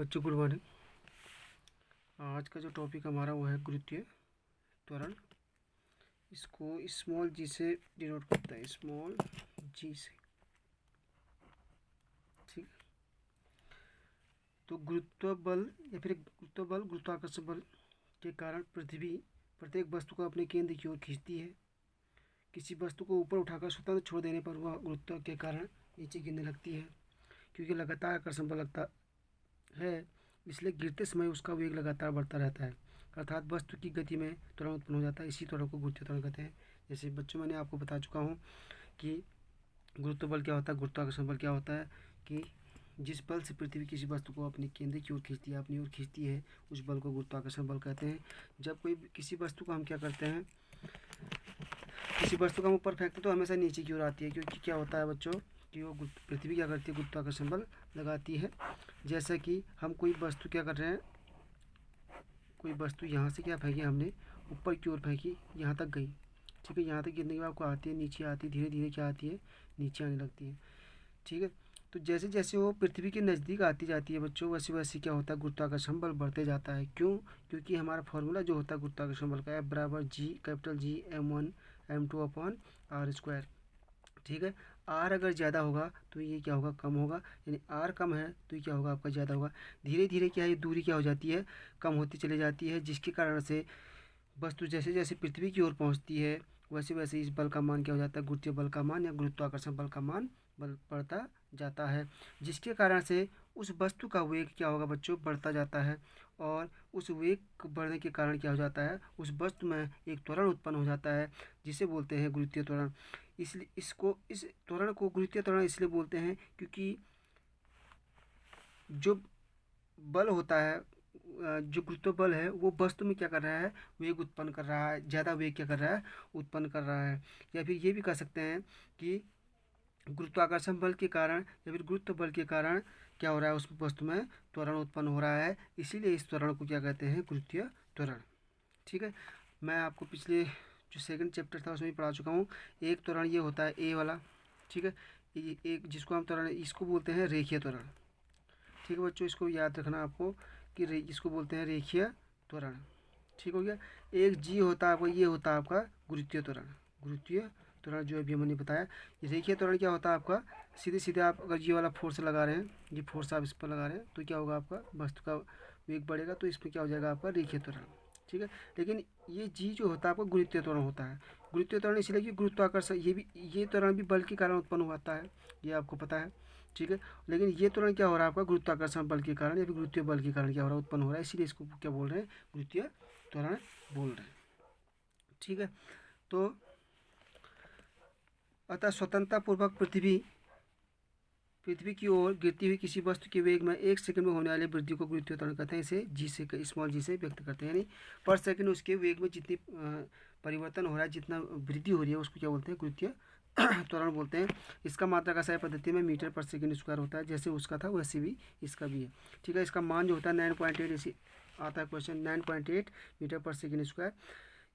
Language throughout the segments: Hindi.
बच्चों गुड मॉर्निंग। आज का जो टॉपिक हमारा वो है गुरुत्वीय त्वरण। इसको स्मॉल जी से डिनोट करता है, स्मॉल जी से। ठीक। तो गुरुत्व बल या फिर गुरुत्व बल गुरुत्वाकर्षण बल के कारण पृथ्वी प्रत्येक वस्तु को अपने केंद्र की ओर खींचती है। किसी वस्तु को ऊपर उठाकर स्वतंत्र छोड़ देने पर वह गुरुत्व के कारण नीचे गिरने लगती है, क्योंकि लगातार आकर्षण बल लगता है, इसलिए गिरते समय उसका वेग लगातार बढ़ता रहता है, अर्थात वस्तु की गति में त्वरण उत्पन्न हो जाता है। इसी त्वरण को गुरुत्वीय त्वरण कहते हैं। जैसे बच्चों मैंने आपको बता चुका हूँ कि गुरुत्व बल क्या होता है, गुरुत्वाकर्षण बल क्या होता है, कि जिस बल से पृथ्वी किसी वस्तु को अपने केंद्र की ओर खींचती है, अपनी ओर खींचती है, उस बल को गुरुत्वाकर्षण बल कहते हैं। जब कोई किसी वस्तु को हम क्या करते हैं, किसी वस्तु को हम ऊपर फेंकते तो हमेशा नीचे की ओर आती है, क्योंकि क्या होता है बच्चों कि वो पृथ्वी क्या करती है, गुरुत्वाकर्षण बल लगाती है। जैसा कि हम कोई वस्तु क्या कर रहे हैं, कोई वस्तु यहाँ से क्या फेंकी, हमने ऊपर की ओर फेंकी, यहाँ तक गई। ठीक है, यहाँ तक गिरने के बाद आपको आती है, नीचे आती है, धीरे धीरे क्या आती है, नीचे आने लगती है। ठीक है, तो जैसे जैसे वो पृथ्वी के नज़दीक आती जाती है बच्चों, वैसे वैसे क्या होता है, गुरुत्वाकर्षण बल बढ़ते जाता है। क्यों? क्योंकि हमारा फॉर्मूला जो होता है गुरुत्वाकर्षण बल का, F बराबर G, capital G M1 M2 upon R square. ठीक है, आर अगर ज़्यादा होगा तो ये क्या होगा, कम होगा, यानी आर कम है तो ये क्या होगा, आपका ज़्यादा होगा। धीरे धीरे क्या है, दूरी क्या हो जाती है, कम होती चली जाती है, जिसके कारण से वस्तु जैसे जैसे पृथ्वी की ओर पहुंचती है वैसे वैसे इस बल का मान क्या हो जाता है, गुरुत्वीय बल का मान या गुरुत्वाकर्षण बल का मान बल बढ़ता जाता है, जिसके कारण से उस वस्तु का वेग क्या होगा बच्चों, बढ़ता जाता है। और उस वेग बढ़ने के कारण क्या हो जाता है, उस वस्तु में एक त्वरण उत्पन्न हो जाता है, जिसे बोलते हैं गुरुत्वीय त्वरण। इसलिए इस त्वरण को गुरुत्वीय त्वरण इसलिए बोलते हैं क्योंकि जो बल होता है, जो गुरुत्व बल है वो वस्तु में क्या कर रहा है, वेग उत्पन्न कर रहा है, ज़्यादा वेग क्या कर रहा है, उत्पन्न कर रहा है। या फिर ये भी कह सकते हैं कि गुरुत्वाकर्षण बल के कारण या फिर गुरुत्व बल के कारण क्या हो रहा है, उस वस्तु में त्वरण उत्पन्न हो रहा है, इसीलिए इस त्वरण को क्या कहते हैं, गुरुत्वीय त्वरण। ठीक है, मैं आपको पिछले जो सेकंड चैप्टर था उसमें भी पढ़ा चुका हूँ। एक त्वरण ये होता है ए वाला। ठीक है, एक जिसको हम त्वरण इसको बोलते हैं रेखीय त्वरण। ठीक है बच्चों, इसको याद रखना आपको कि इसको बोलते हैं रेखीय त्वरण। ठीक हो गया। एक जी होता है आपको, ये होता है आपका गुरुत्वीय त्वरण। गुरुत्वीय त्वरण जो अभी मैंने बताया, ये रेखीय त्वरण क्या होता है आपका, सीधे सीधे आप अगर ये वाला फोर्स लगा रहे हैं, ये फोर्स आप इस पर लगा रहे हैं तो क्या होगा, आपका वस्तु का वेग बढ़ेगा, तो इसमें क्या हो जाएगा, आपका रेखीय त्वरण। ठीक है, लेकिन ये जी जो होता है आपका गुरुत्वीय त्वरण होता है। गुरुत्वीय त्वरण इसलिए कि गुरुत्वाकर्षण ये त्वरण भी बल के कारण उत्पन्न होता है, ये आपको पता है। ठीक है, लेकिन ये त्वरण क्या हो रहा है आपका, गुरुत्वाकर्षण बल के कारण या फिर गुरुत्वीय बल के कारण क्या हो रहा है, उत्पन्न हो रहा है, इसीलिए इसको क्या बोल रहे हैं, गुरुत्वीय त्वरण बोल रहे हैं। ठीक है, तो अतः स्वतंत्रता पूर्वक पृथ्वी की ओर गिरती हुई किसी वस्तु के वेग में 1 सेकंड में होने वाले वृद्धि को गुरुत्वीय त्वरण कहते हैं। इसे जी से, स्मॉल जी से व्यक्त करते हैं, यानी पर सेकंड उसके वेग में जितनी परिवर्तन हो रहा है, जितना वृद्धि हो रही है, उसको क्या बोलते हैं, गुरुत्वीय त्वरण बोलते हैं। इसका मात्रक आशय पद्धति में मीटर पर सेकंड स्क्वायर होता है, जैसे उसका था वैसे भी इसका भी है। ठीक है, इसका मान जो होता है 9.8, इसी आता है क्वेश्चन 9.8 मीटर पर सेकंड स्क्वायर।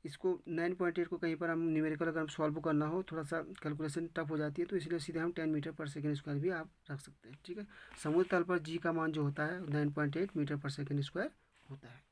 इसको 9.8 को कहीं पर हम न्यूमेरिकल अगर हम सॉल्व करना हो, थोड़ा सा कैलकुलेशन टफ हो जाती है, तो इसलिए सीधे हम 10 मीटर पर सेकंड स्क्वायर भी आप रख सकते हैं। ठीक है, समुद्र तल पर जी का मान जो होता है 9.8 मीटर पर सेकंड स्क्वायर होता है।